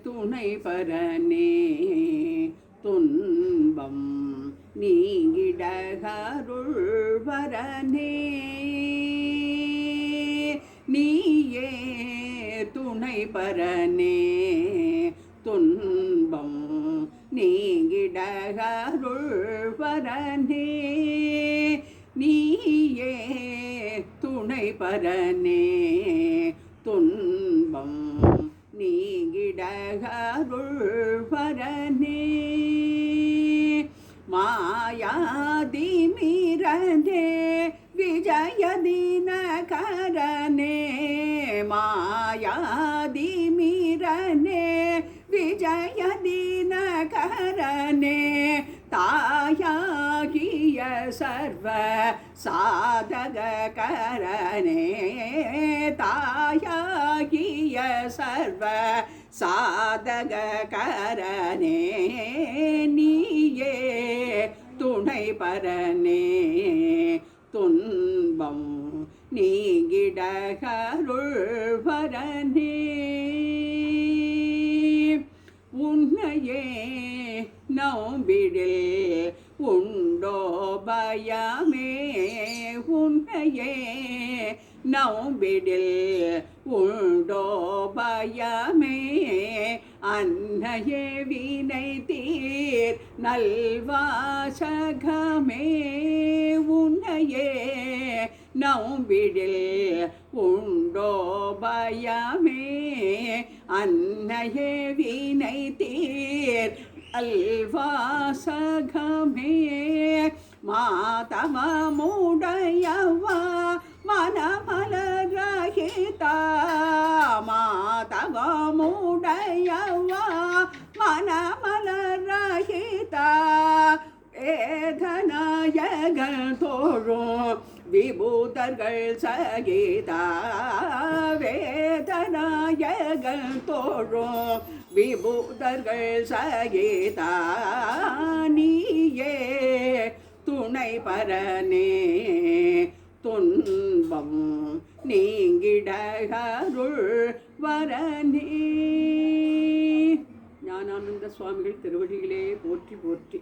துணை பரனே துன்பம் நீங்கிடகருள்வரனே நீயே துணை பரனே துன்பம் நீங்கிடகருள்வரனே நீயே துணை பரனே துன்பம் நீங்கிடகருள்வரனே மாயாதிமிரனே விஜயதினகரனே மாயாதிமிரனே விஜயதினகரனே தாயாகிய சர்வ சாதகரனே தாயாகிய சர்வ சாதகரனே நீயே துணை பரனே துன்பம் நீங்கிடகருள்வரனே உன்னையே நம்பிடில் உண்டோ பயமே உன்னையே நம்பிடில் உண்டோ பயமே அன்னையே வினை தீர் நல்வாசகமே உன்னையே நம்பிடில் உண்டோ பயமே அன்னையே வினை தீர் அல்வாசகமே மாதவமுடையவா மனமலரகிதா மாதவமுடையவா மனமலரகிதா வேதநாயகன் தோழும் விபூதர்கள் சகிதா வேதநாயகன் தோழும் விபூதர்கள் சகிதா நீயே துணை பரனே துன்பம் நீங்கிடகருள்வரனே. ஞானானந்த சுவாமிகள் திருவடிகளே போற்றி போற்றி.